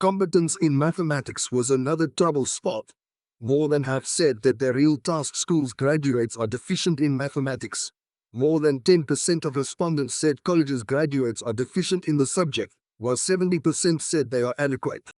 Competence in mathematics was another trouble spot. More than half said that their real task schools graduates are deficient in mathematics. More than 10% of respondents said colleges graduates are deficient in the subject, while 70% said they are adequate.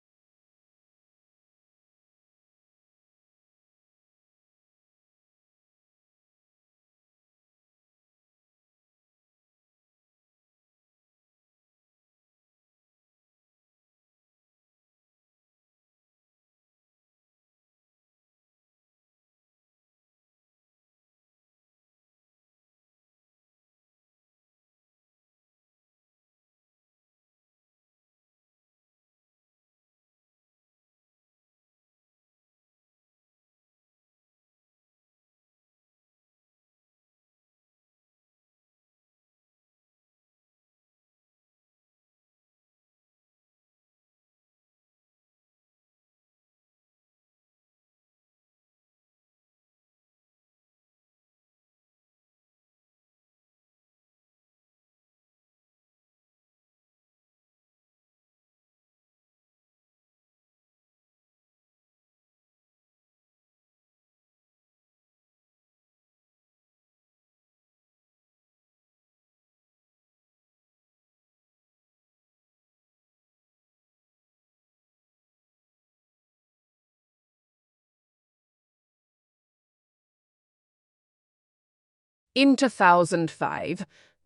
In 2005,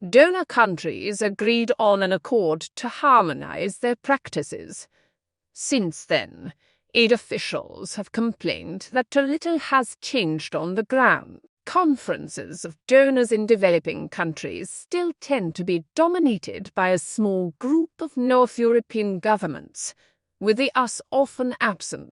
donor countries agreed on an accord to harmonize their practices. Since then, aid officials have complained that too little has changed on the ground. Conferences of donors in developing countries still tend to be dominated by a small group of North European governments, with the US often absent.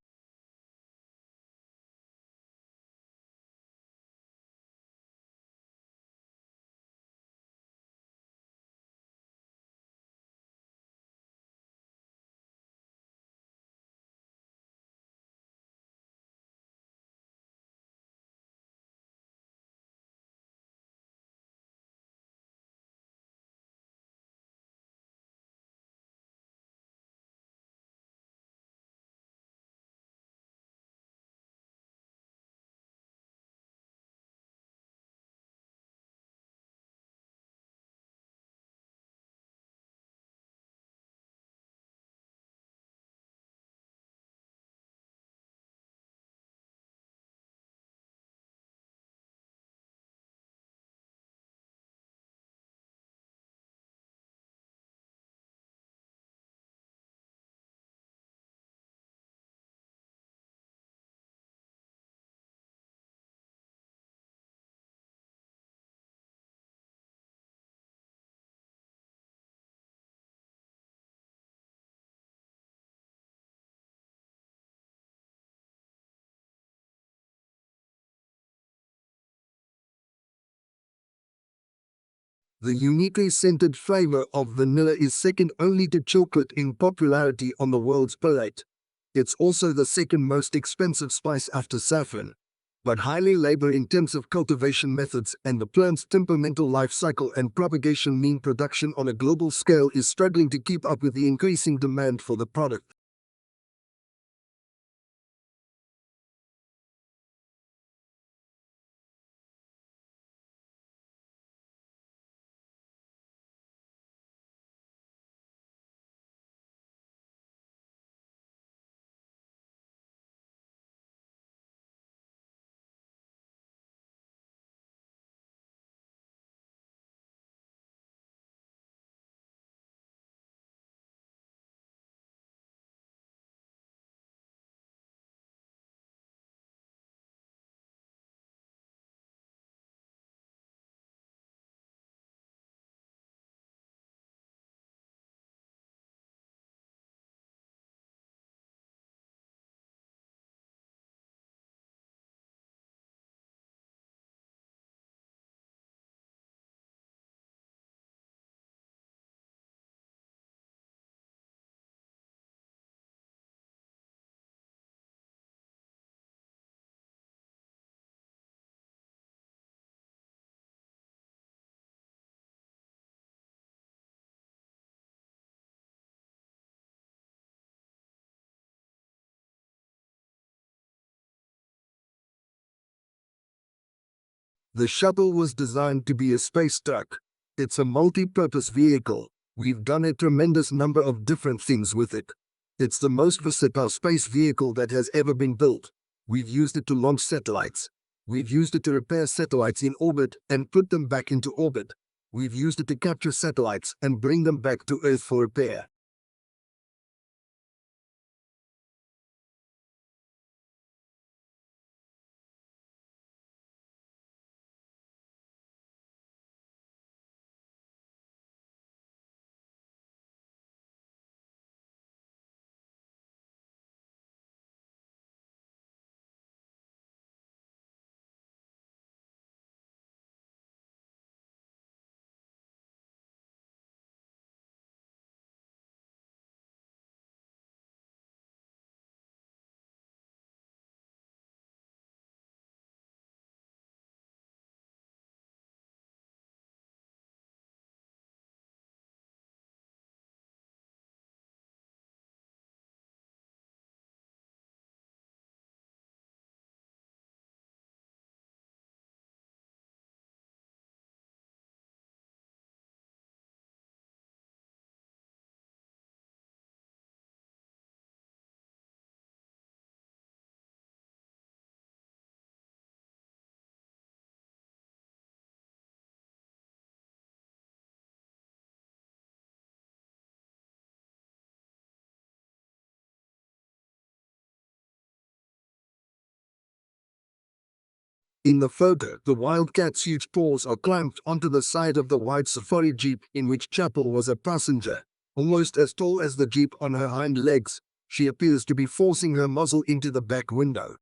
The uniquely scented flavor of vanilla is second only to chocolate in popularity on the world's palate. It's also the second most expensive spice after saffron, but highly labor-intensive cultivation methods and the plant's temperamental life cycle and propagation mean production on a global scale is struggling to keep up with the increasing demand for the product. The shuttle was designed to be a space truck. It's a multi-purpose vehicle. We've done a tremendous number of different things with it. It's the most versatile space vehicle that has ever been built. We've used it to launch satellites. We've used it to repair satellites in orbit and put them back into orbit. We've used it to capture satellites and bring them back to Earth for repair. In the photo, the Wildcat's huge paws are clamped onto the side of the white safari jeep in which Chapel was a passenger. Almost as tall as the jeep on her hind legs, she appears to be forcing her muzzle into the back window.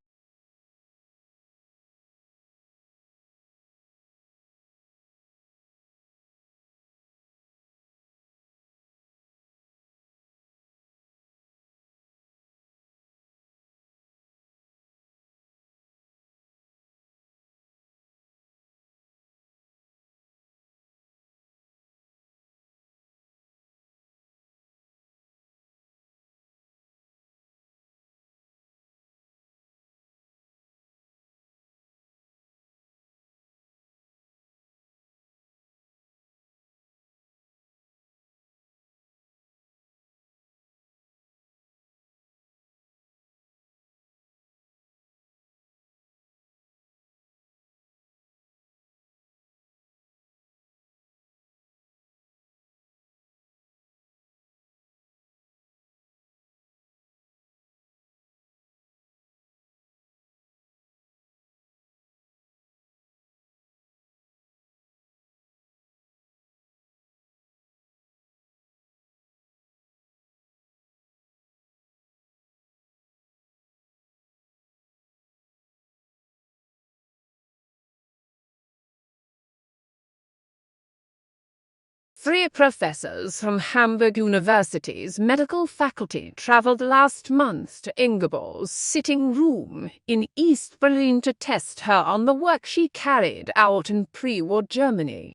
Three professors from Hamburg University's medical faculty traveled last month to Ingeborg's sitting room in East Berlin to test her on the work she carried out in pre-war Germany.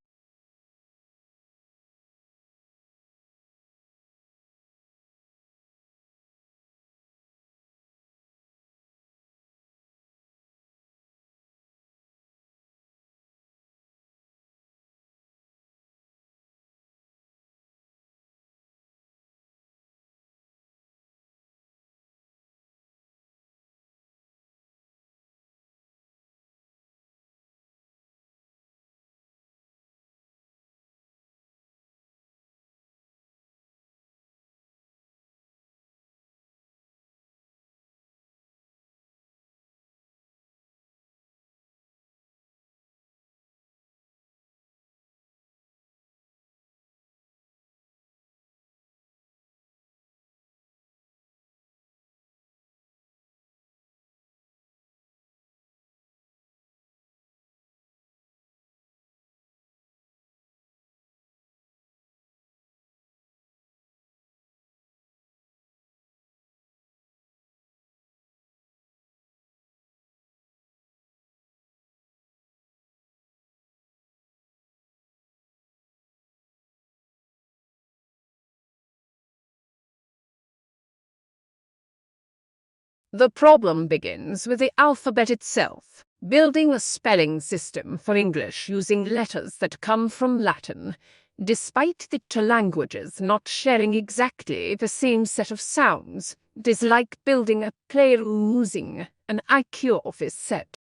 The problem begins with the alphabet itself. Building a spelling system for English using letters that come from Latin, despite the two languages not sharing exactly the same set of sounds, it is like building a playroom using an IQ office set.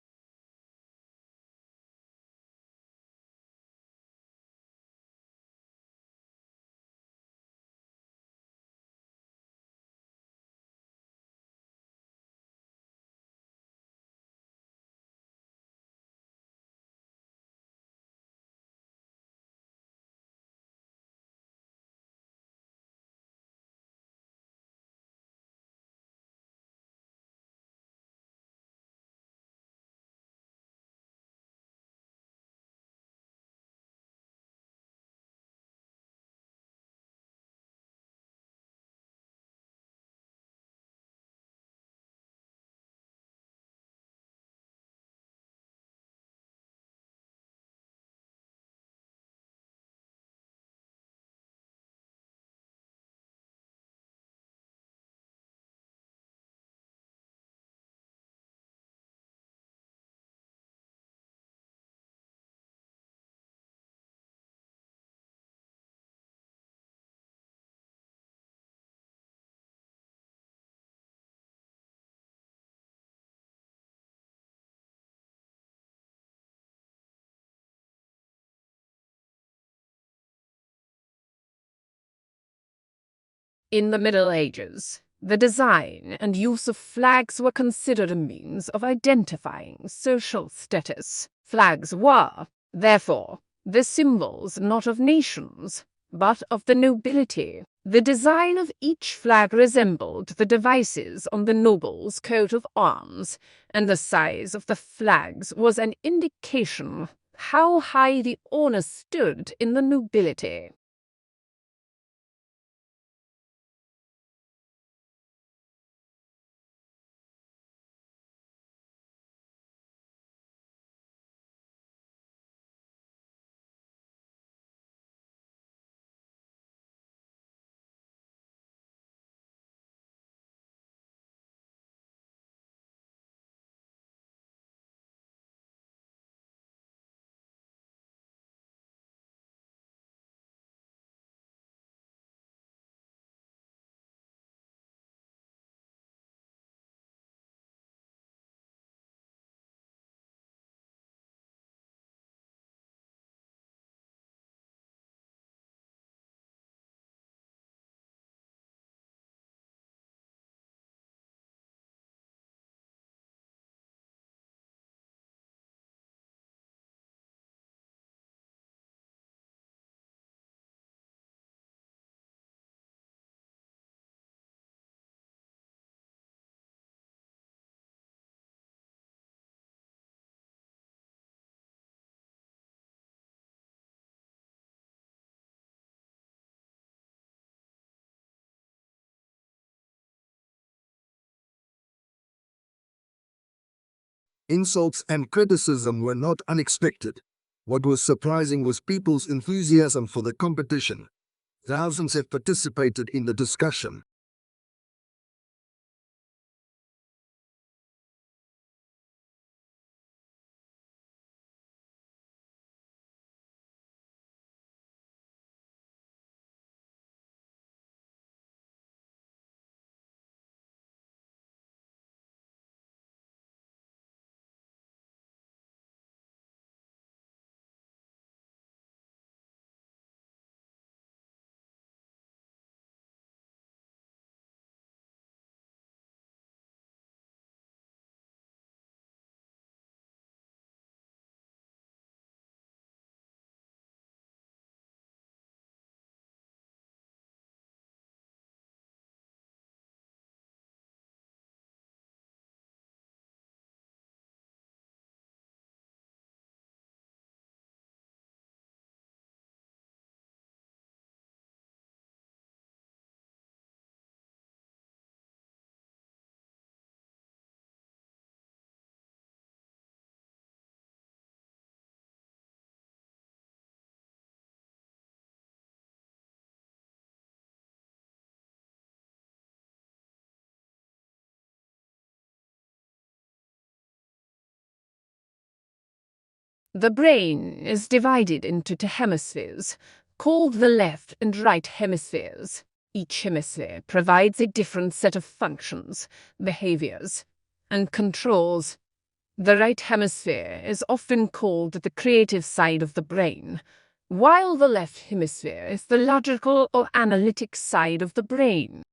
In the Middle Ages, the design and use of flags were considered a means of identifying social status. Flags were, therefore, the symbols not of nations, but of the nobility. The design of each flag resembled the devices on the noble's coat of arms, and the size of the flags was an indication how high the honor stood in the nobility. Insults and criticism were not unexpected. What was surprising was people's enthusiasm for the competition. Thousands have participated in the discussion. The brain is divided into two hemispheres, called the left and right hemispheres. Each hemisphere provides a different set of functions, behaviors, and controls. The right hemisphere is often called the creative side of the brain, while the left hemisphere is the logical or analytic side of the brain.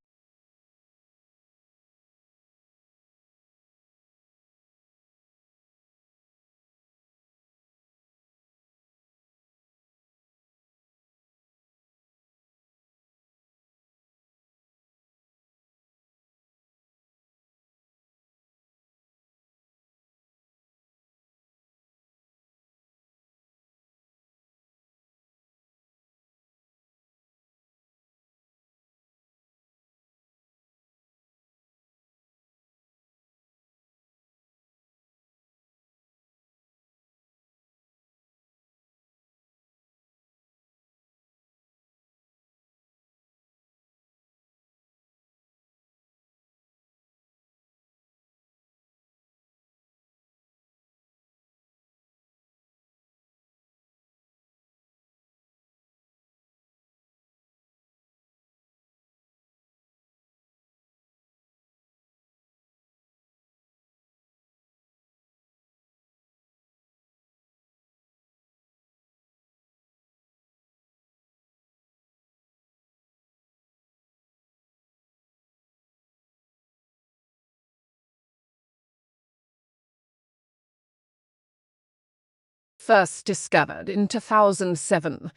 First discovered in 2007,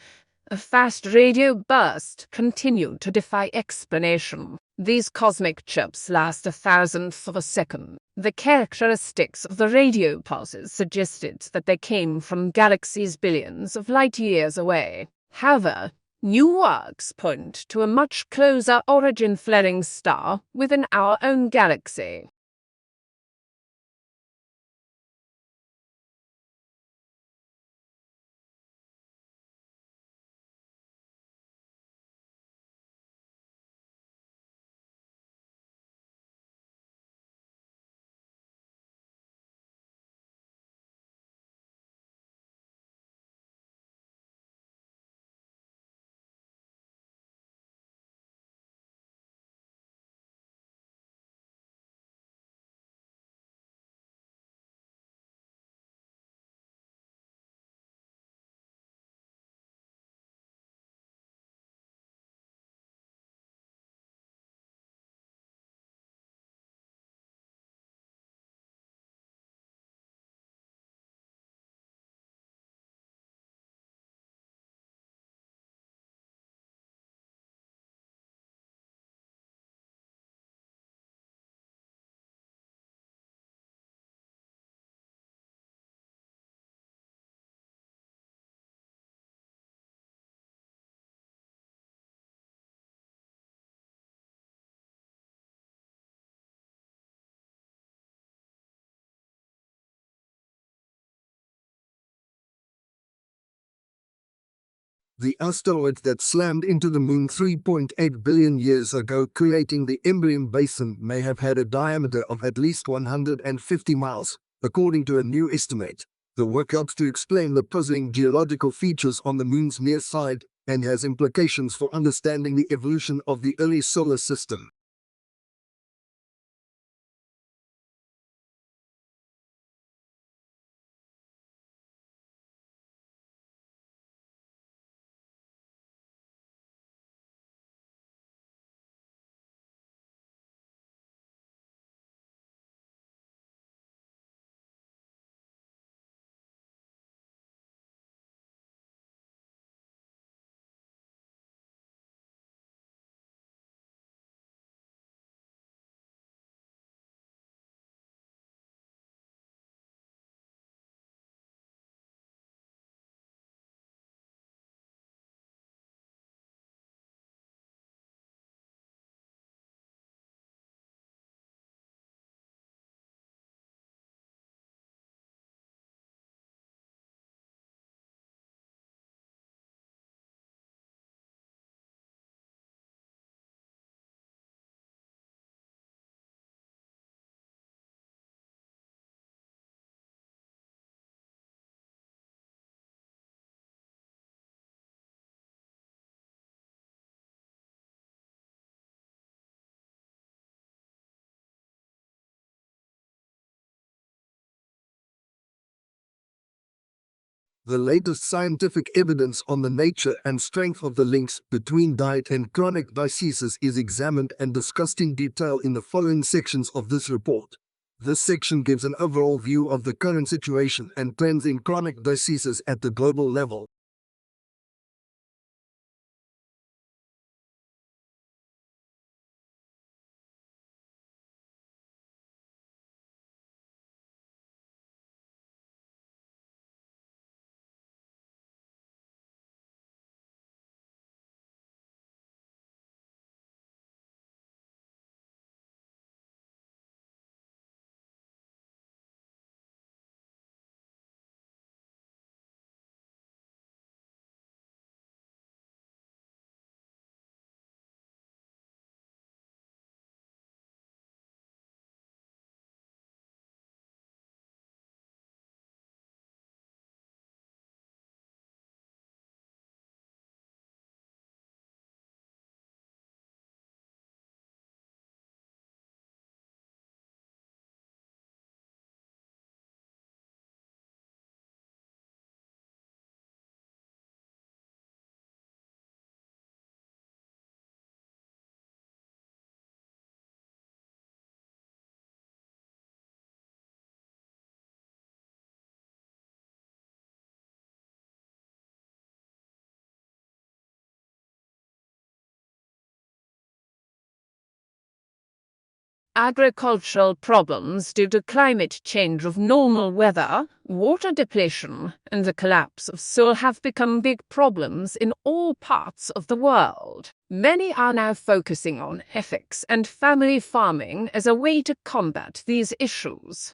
a fast radio burst continued to defy explanation. These cosmic chirps last a thousandth of a second. The characteristics of the radio pulses suggested that they came from galaxies billions of light years away. However, new works point to a much closer origin flaring star within our own galaxy. The asteroid that slammed into the Moon 3.8 billion years ago, creating the Imbrium Basin, may have had a diameter of at least 150 miles, according to a new estimate. The work helps to explain the puzzling geological features on the Moon's near side and has implications for understanding the evolution of the early solar system. The latest scientific evidence on the nature and strength of the links between diet and chronic diseases is examined and discussed in detail in the following sections of this report. This section gives an overall view of the current situation and trends in chronic diseases at the global level. Agricultural problems due to climate change of normal weather, water depletion, and the collapse of soil have become big problems in all parts of the world. Many are now focusing on ethics and family farming as a way to combat these issues.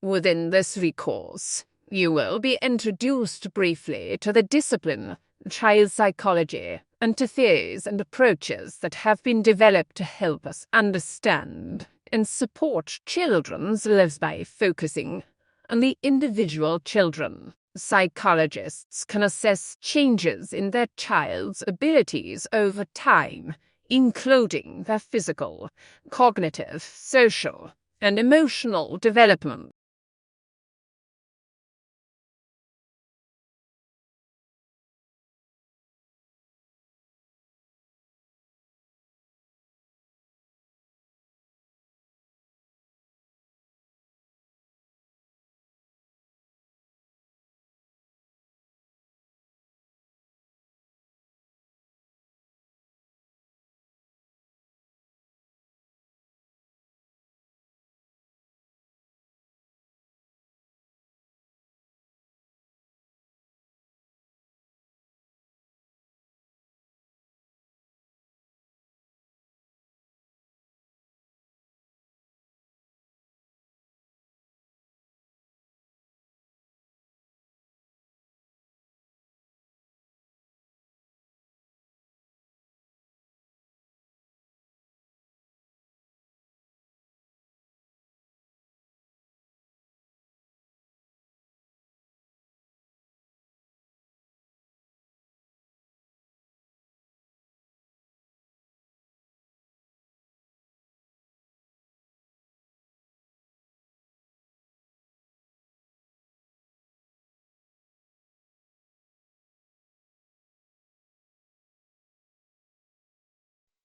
Within this course, you will be introduced briefly to the discipline, child psychology, and to theories and approaches that have been developed to help us understand and support children's lives by focusing on the individual children. Psychologists can assess changes in their child's abilities over time, including their physical, cognitive, social, and emotional development.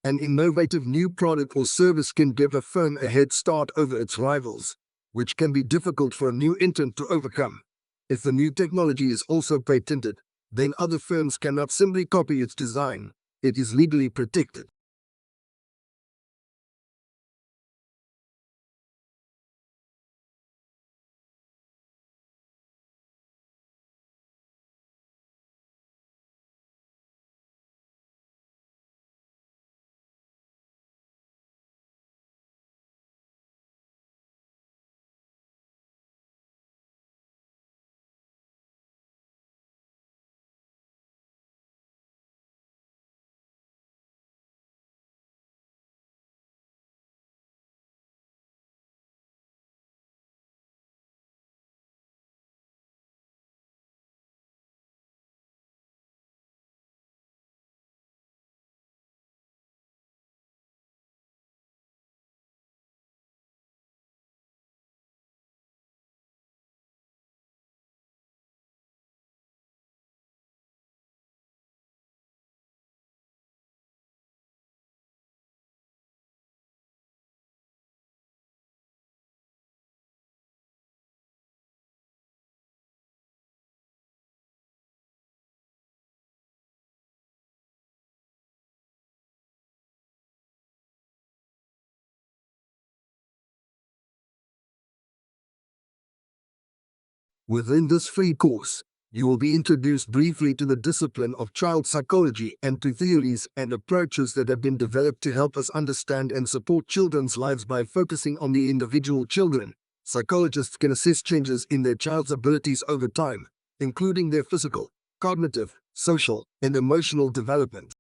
An innovative new product or service can give a firm a head start over its rivals, which can be difficult for a new entrant to overcome. If the new technology is also patented, then other firms cannot simply copy its design. It is legally protected. Within this free course, you will be introduced briefly to the discipline of child psychology and to theories and approaches that have been developed to help us understand and support children's lives by focusing on the individual children. Psychologists can assess changes in their child's abilities over time, including their physical, cognitive, social, and emotional development.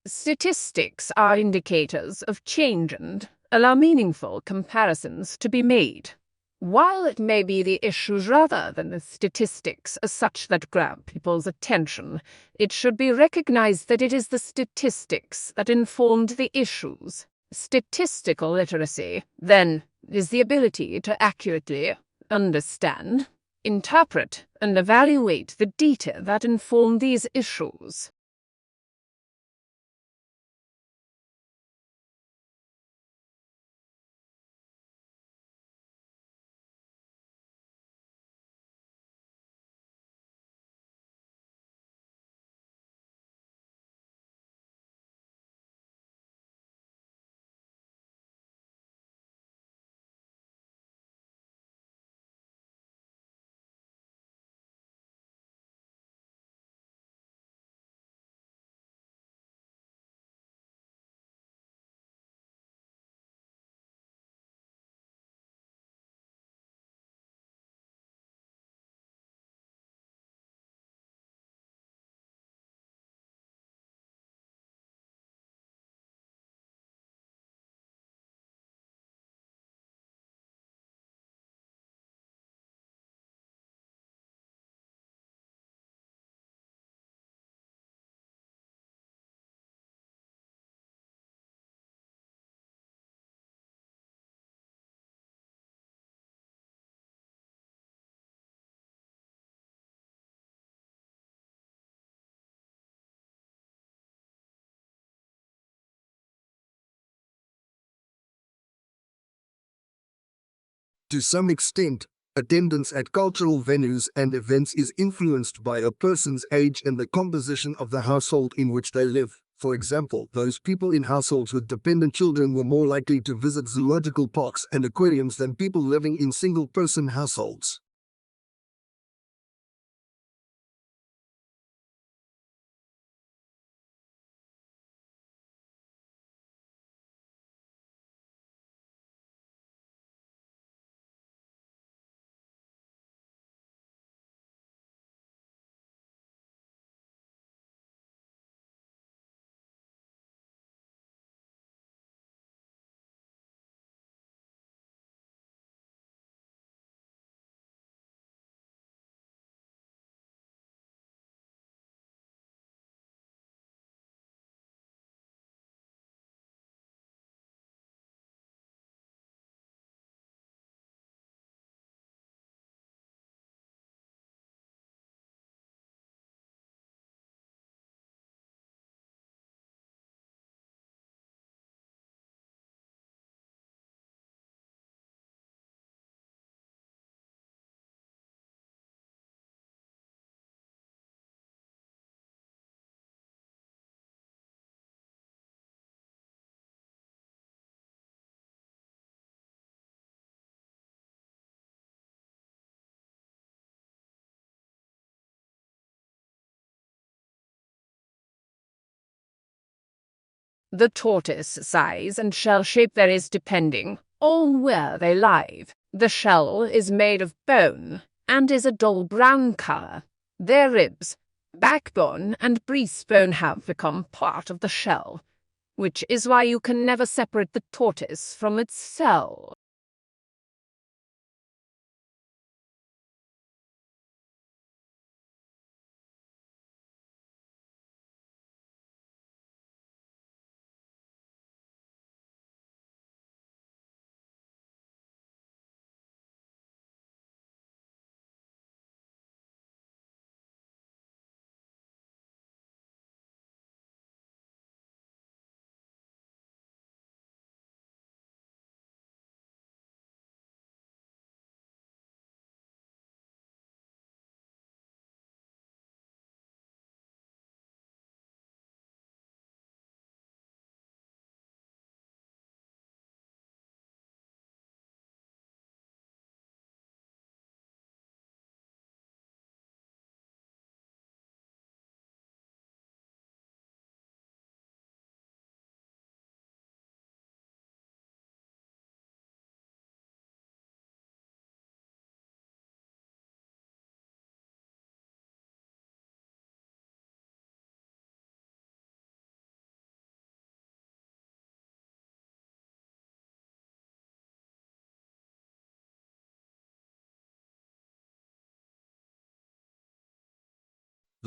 Statistics are indicators of change and allow meaningful comparisons to be made. While it may be the issues rather than the statistics as such that grab people's attention, it should be recognized that it is the statistics that informed the issues. Statistical literacy, then, is the ability to accurately understand, interpret, and evaluate the data that inform these issues. To some extent, attendance at cultural venues and events is influenced by a person's age and the composition of the household in which they live. For example, those people in households with dependent children were more likely to visit zoological parks and aquariums than people living in single-person households. The tortoise size and shell shape varies depending on where they live. The shell is made of bone and is a dull brown color. Their ribs, backbone, and breastbone have become part of the shell, which is why you can never separate the tortoise from its shell.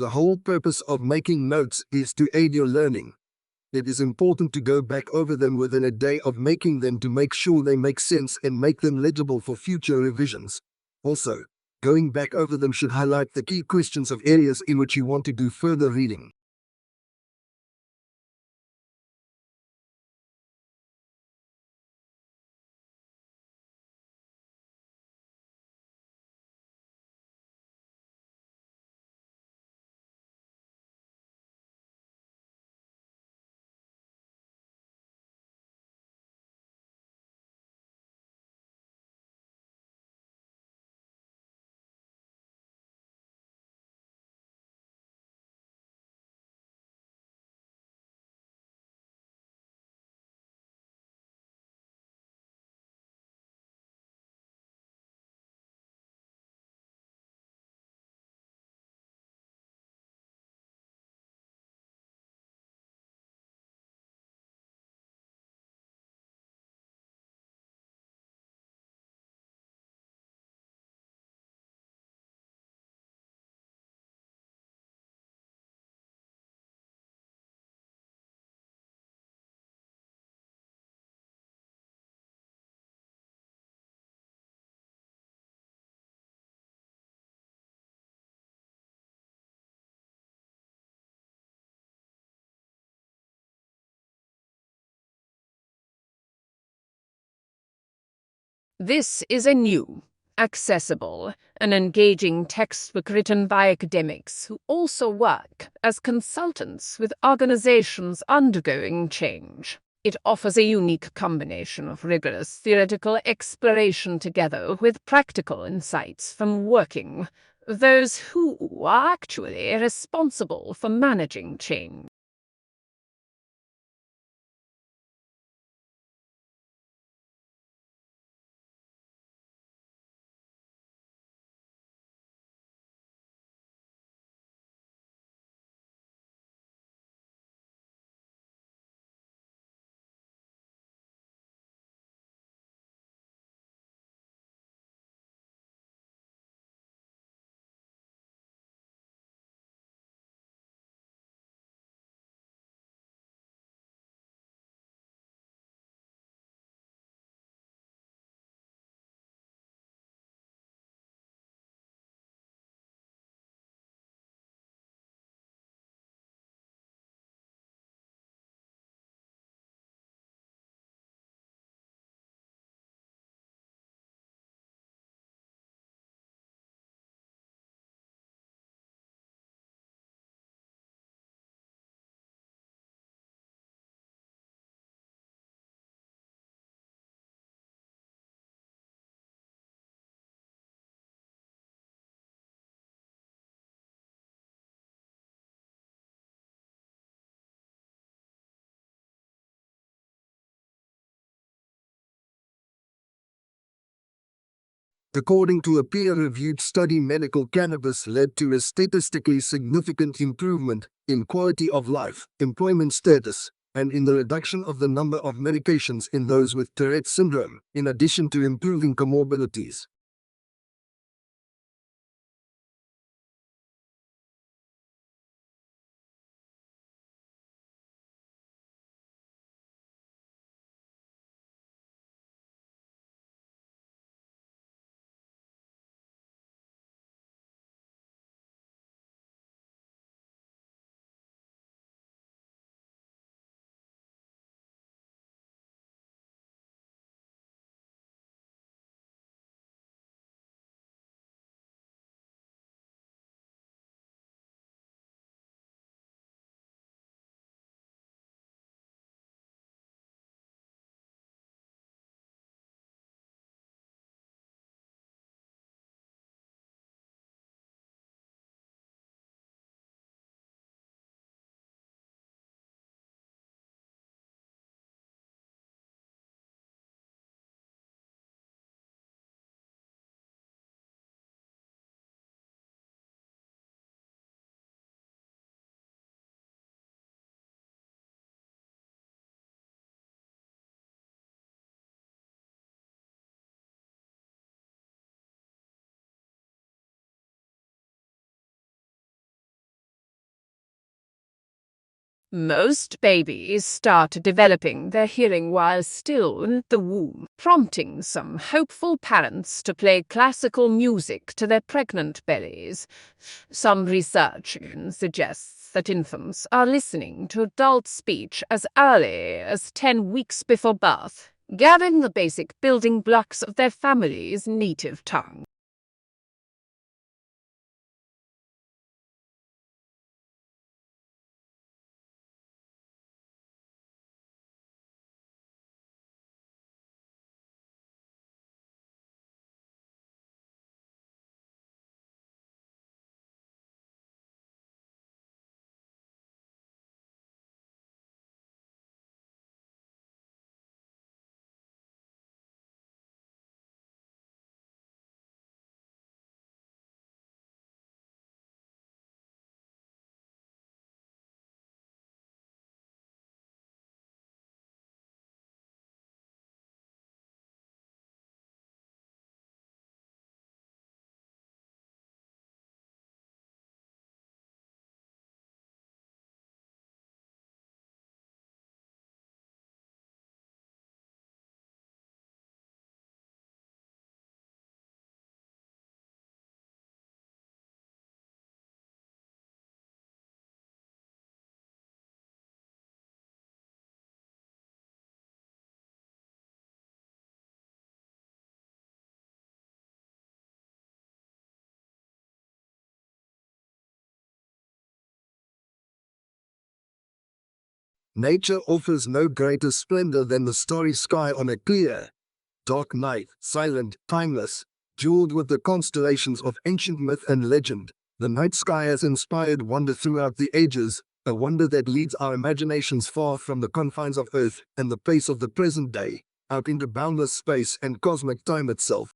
The whole purpose of making notes is to aid your learning. It is important to go back over them within a day of making them to make sure they make sense and make them legible for future revisions. Also, going back over them should highlight the key questions of areas in which you want to do further reading. This is a new, accessible, and engaging textbook written by academics who also work as consultants with organizations undergoing change. It offers a unique combination of rigorous theoretical exploration together with practical insights from working with those who are actually responsible for managing change. According to a peer-reviewed study, medical cannabis led to a statistically significant improvement in quality of life, employment status, and in the reduction of the number of medications in those with Tourette syndrome, in addition to improving comorbidities. Most babies start developing their hearing while still in the womb, prompting some hopeful parents to play classical music to their pregnant bellies. Some research suggests that infants are listening to adult speech as early as 10 weeks before birth, gathering the basic building blocks of their family's native tongue. Nature offers no greater splendor than the starry sky on a clear, dark night, silent, timeless, jeweled with the constellations of ancient myth and legend. The night sky has inspired wonder throughout the ages, a wonder that leads our imaginations far from the confines of Earth and the pace of the present day, out into boundless space and cosmic time itself.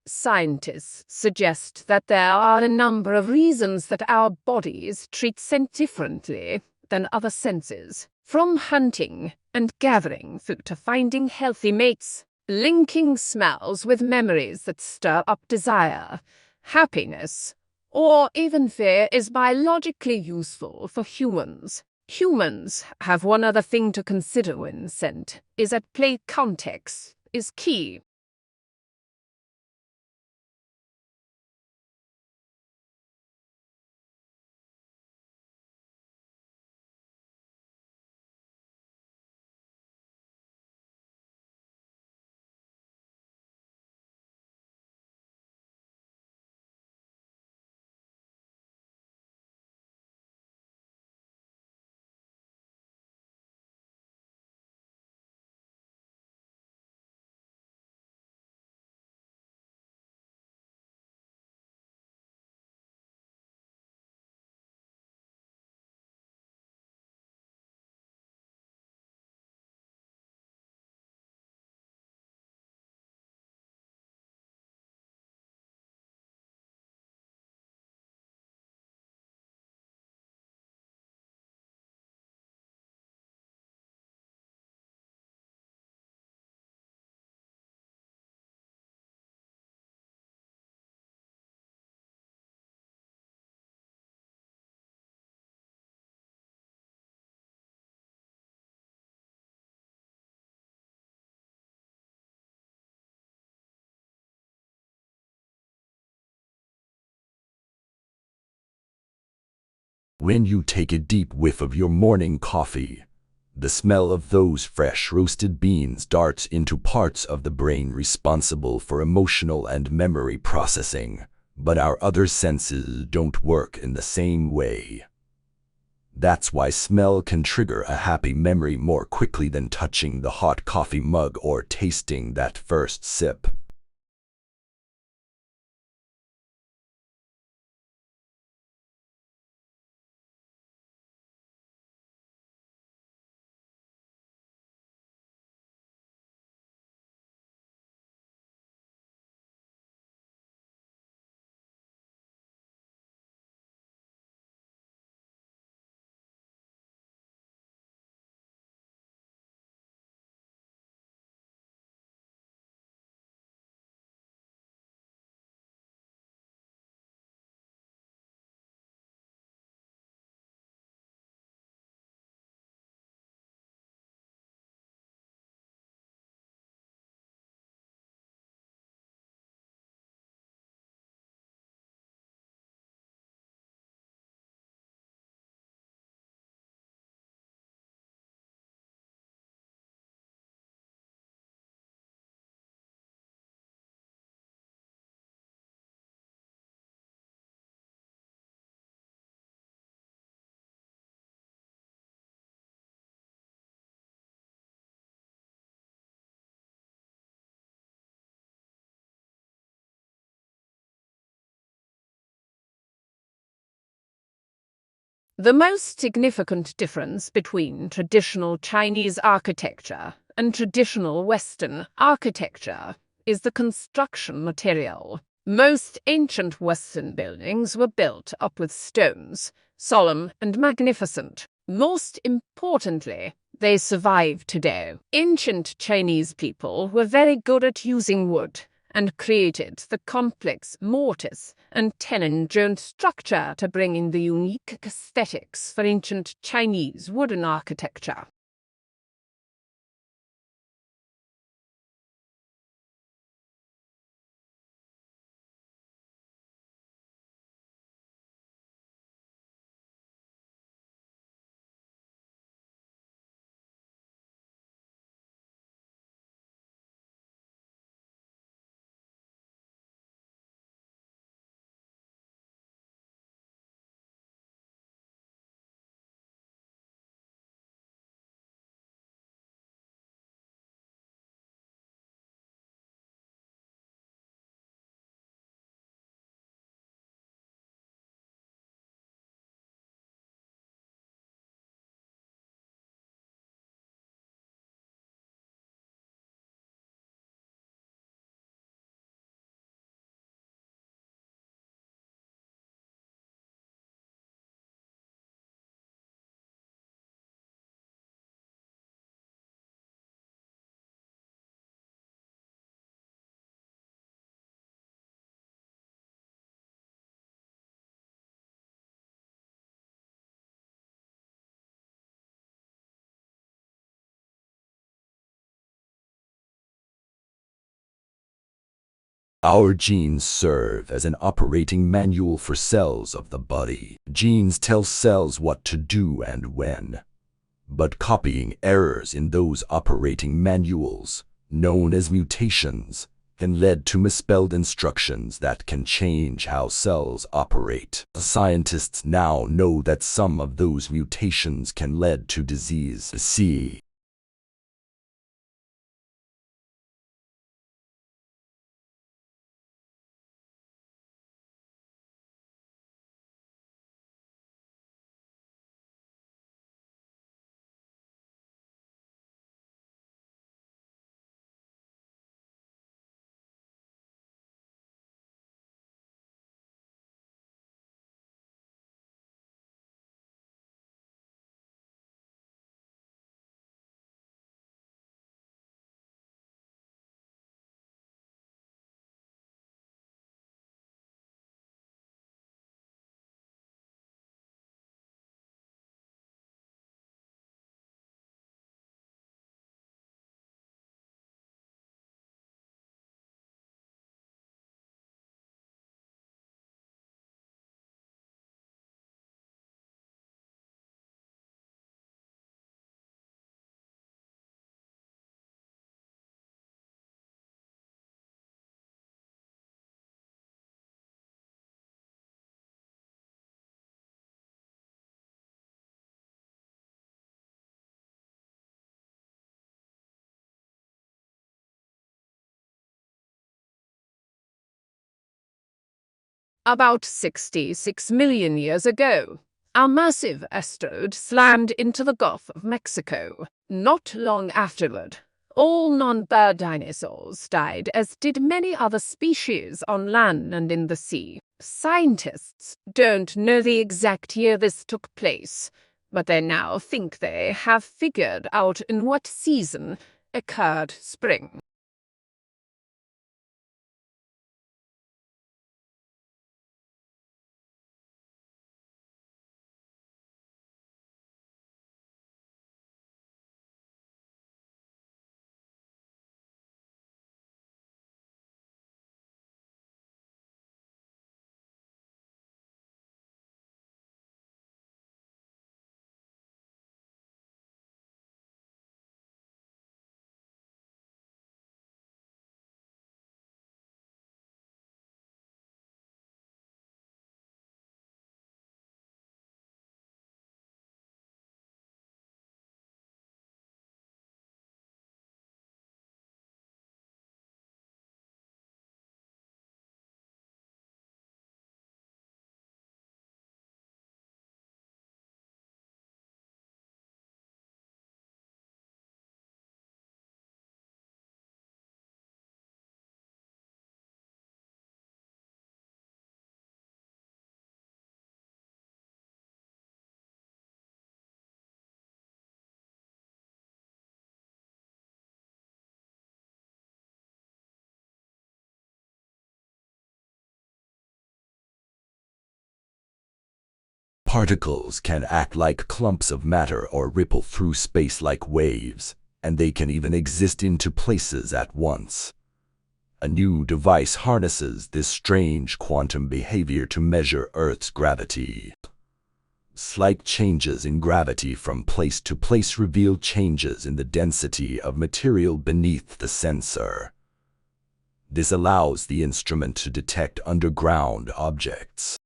Scientists suggest that there are a number of reasons that our bodies treat scent differently than other senses, from hunting and gathering food to finding healthy mates. Linking smells with memories that stir up desire, happiness, or even fear is biologically useful for humans. Humans have one other thing to consider when scent is at play. Context is key. When you take a deep whiff of your morning coffee, the smell of those fresh roasted beans darts into parts of the brain responsible for emotional and memory processing, but our other senses don't work in the same way. That's why smell can trigger a happy memory more quickly than touching the hot coffee mug or tasting that first sip. The most significant difference between traditional Chinese architecture and traditional Western architecture is the construction material. Most ancient Western buildings were built up with stones, solemn and magnificent. Most importantly, they survive today. Ancient Chinese people were very good at using wood and created the complex mortise and tenon-joint structure to bring in the unique aesthetics for ancient Chinese wooden architecture. Our genes serve as an operating manual for cells of the body. Genes tell cells what to do and when. But copying errors in those operating manuals, known as mutations, can lead to misspelled instructions that can change how cells operate. Scientists now know that some of those mutations can lead to disease. C. About 66 million years ago, a massive asteroid slammed into the Gulf of Mexico. Not long afterward, all non-bird dinosaurs died, as did many other species on land and in the sea. Scientists don't know the exact year this took place, but they now think they have figured out in what season occurred spring. Particles can act like clumps of matter or ripple through space like waves, and they can even exist in two places at once. A new device harnesses this strange quantum behavior to measure Earth's gravity. Slight changes in gravity from place to place reveal changes in the density of material beneath the sensor. This allows the instrument to detect underground objects.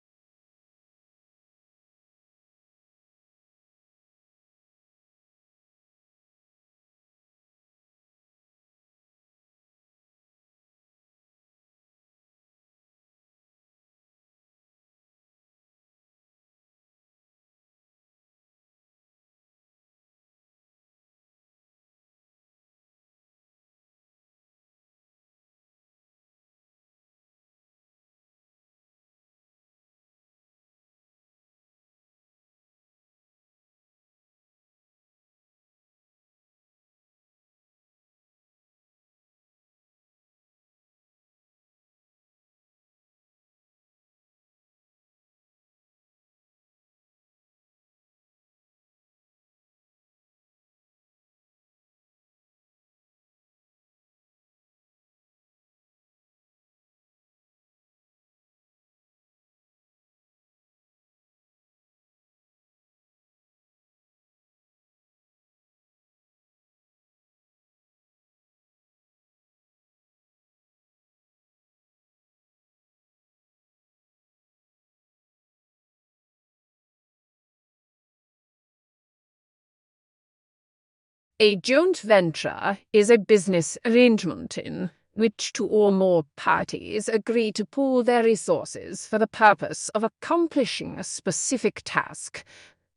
A joint venture is a business arrangement in which two or more parties agree to pool their resources for the purpose of accomplishing a specific task.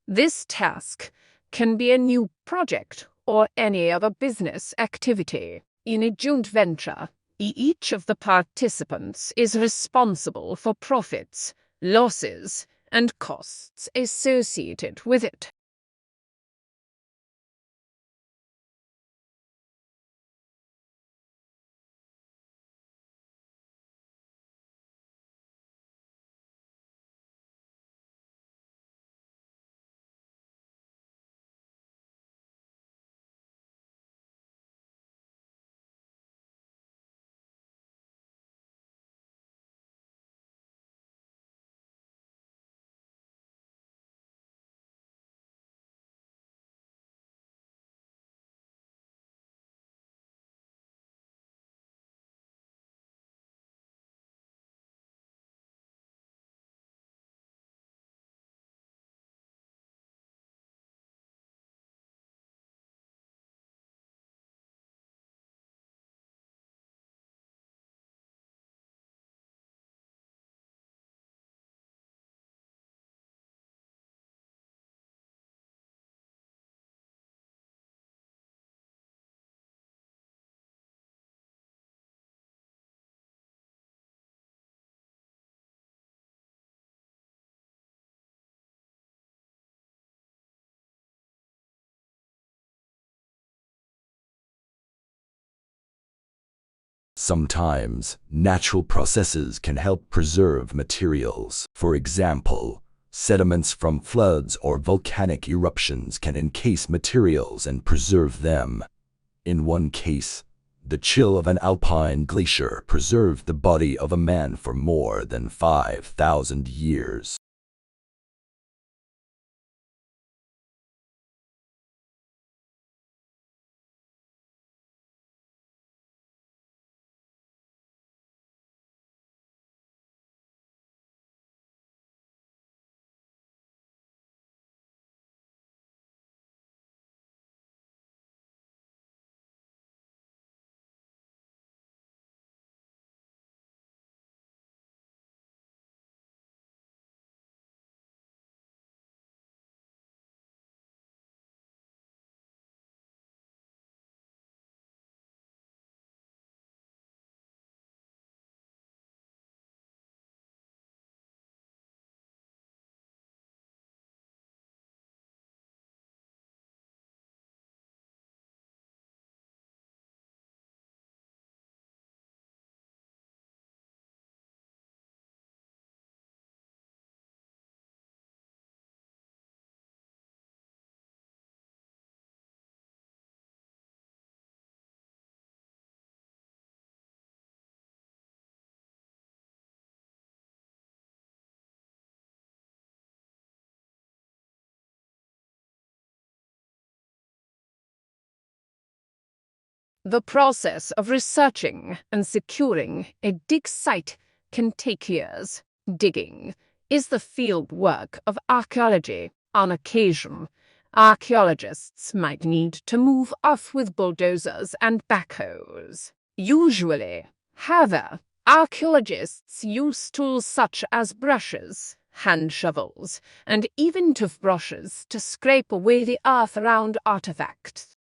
This task can be a new project or any other business activity. In a joint venture, each of the participants is responsible for profits, losses, and costs associated with it. Sometimes, natural processes can help preserve materials. For example, sediments from floods or volcanic eruptions can encase materials and preserve them. In one case, the chill of an alpine glacier preserved the body of a man for more than 5,000 years. The process of researching and securing a dig site can take years. Digging is the field work of archaeology. On occasion, archaeologists might need to move earth with bulldozers and backhoes. Usually, however, archaeologists use tools such as brushes, hand shovels, and even toothbrushes to scrape away the earth around artifacts.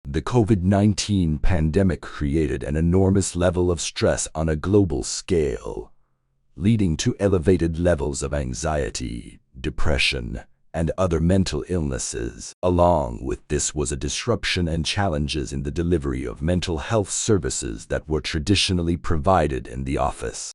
The COVID-19 pandemic created an enormous level of stress on a global scale, leading to elevated levels of anxiety, depression, and other mental illnesses. Along with this was a disruption and challenges in the delivery of mental health services that were traditionally provided in the office.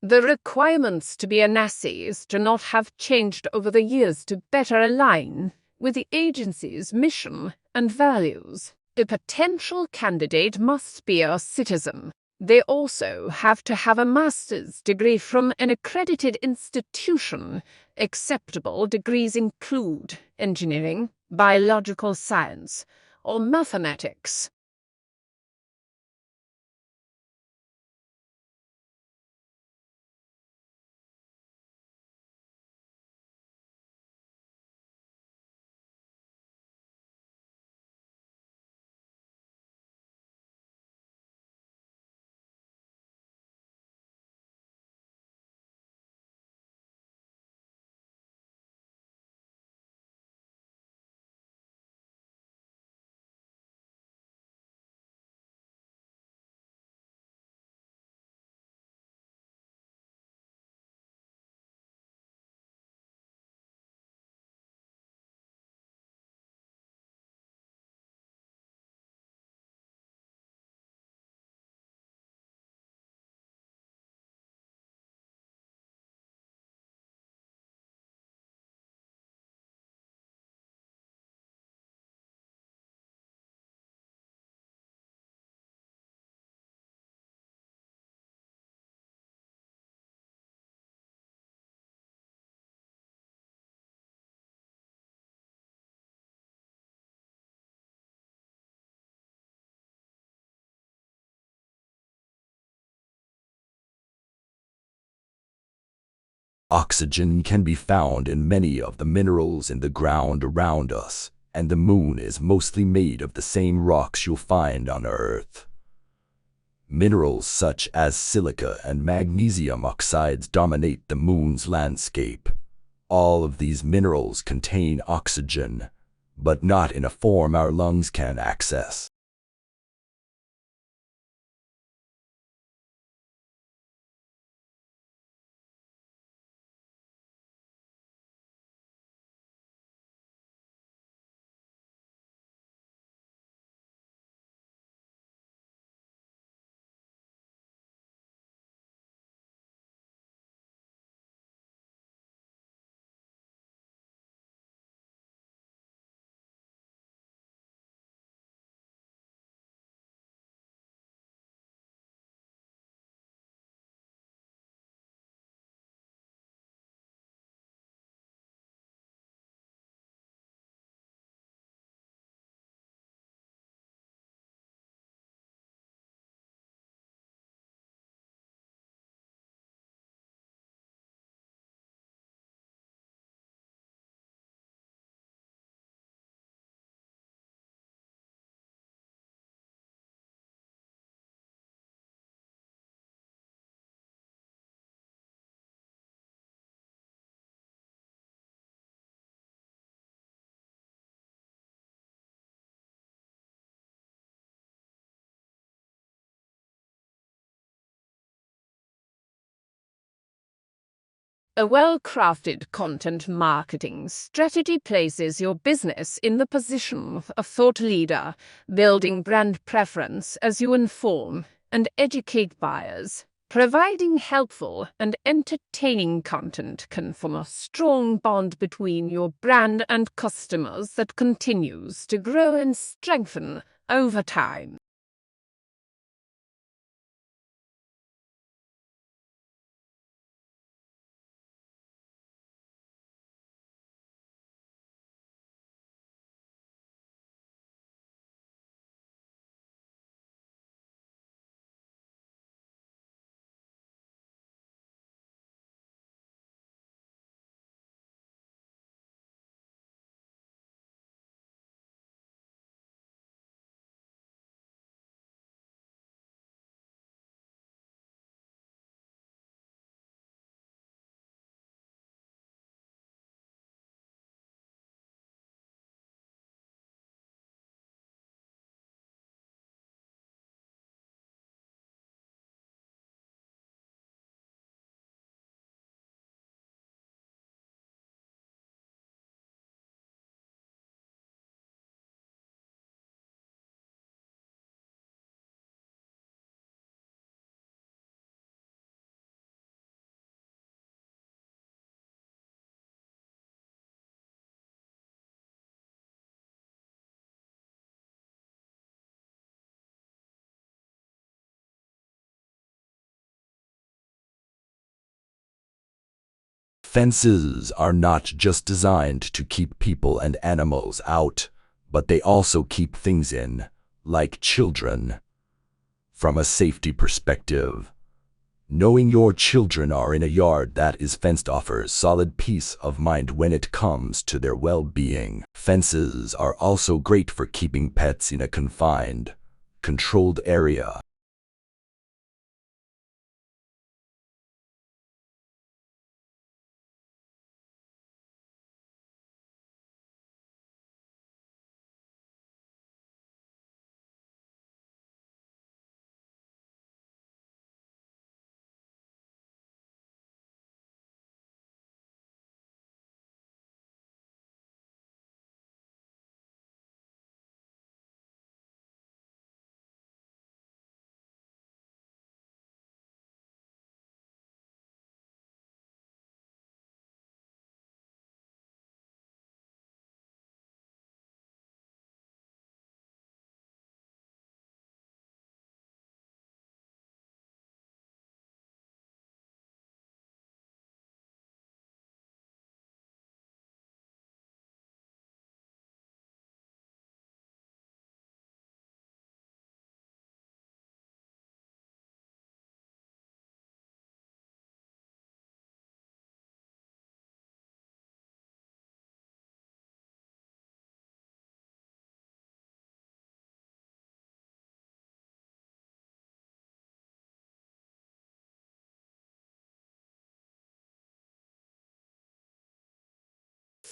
The requirements to be a NACIs do not have changed over the years to better align with the agency's mission and values. A potential candidate must be a citizen. They also have to have a master's degree from an accredited institution. Acceptable degrees include engineering, biological science, or mathematics. Oxygen can be found in many of the minerals in the ground around us, and the moon is mostly made of the same rocks you'll find on Earth. Minerals such as silica and magnesium oxides dominate the moon's landscape. All of these minerals contain oxygen, but not in a form our lungs can access. A well-crafted content marketing strategy places your business in the position of a thought leader, building brand preference as you inform and educate buyers. Providing helpful and entertaining content can form a strong bond between your brand and customers that continues to grow and strengthen over time. Fences are not just designed to keep people and animals out, but they also keep things in, like children. From a safety perspective, knowing your children are in a yard that is fenced offers solid peace of mind when it comes to their well-being. Fences are also great for keeping pets in a confined, controlled area.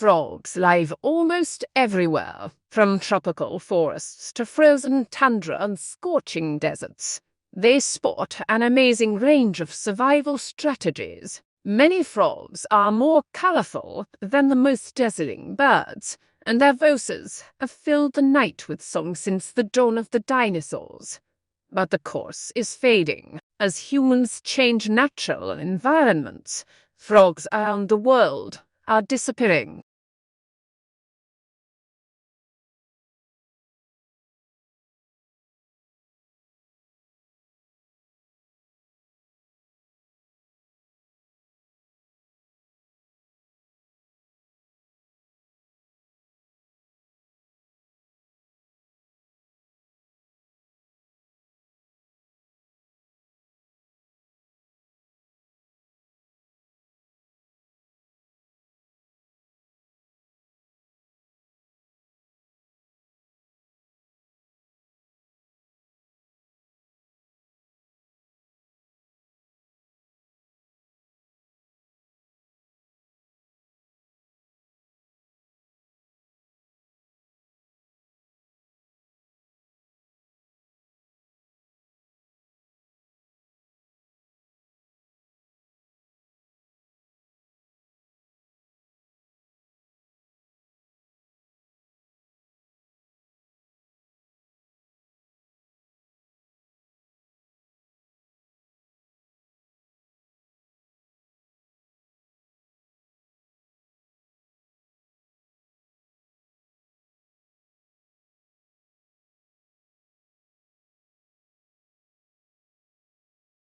Frogs live almost everywhere, from tropical forests to frozen tundra and scorching deserts. They sport an amazing range of survival strategies. Many frogs are more colorful than the most dazzling birds, and their voices have filled the night with song since the dawn of the dinosaurs. But the course is fading. As humans change natural environments, frogs around the world are disappearing.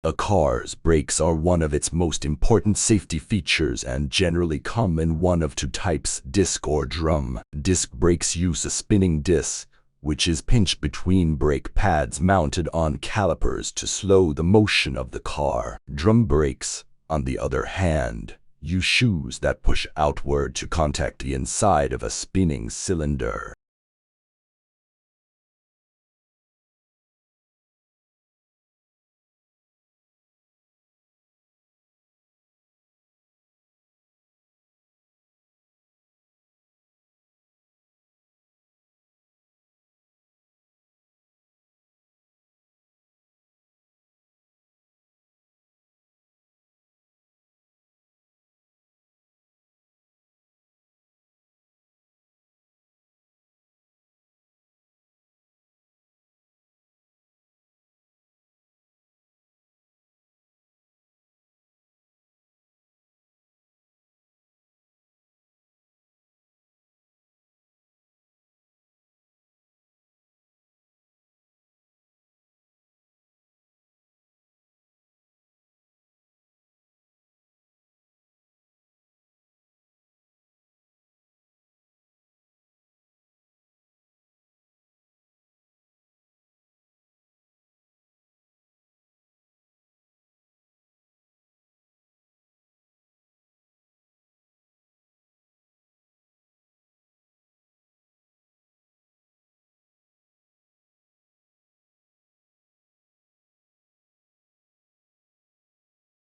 A car's brakes are one of its most important safety features and generally come in one of two types, disc or drum. Disc brakes use a spinning disc, which is pinched between brake pads mounted on calipers to slow the motion of the car. Drum brakes, on the other hand, use shoes that push outward to contact the inside of a spinning cylinder.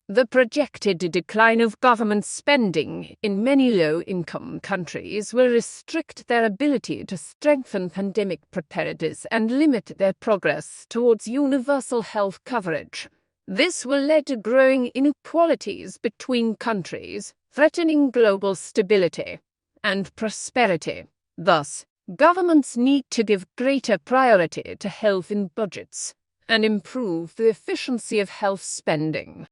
The projected decline of government spending in many low-income countries will restrict their ability to strengthen pandemic preparedness and limit their progress towards universal health coverage. This will lead to growing inequalities between countries, threatening global stability and prosperity. Thus, governments need to give greater priority to health in budgets and improve the efficiency of health spending.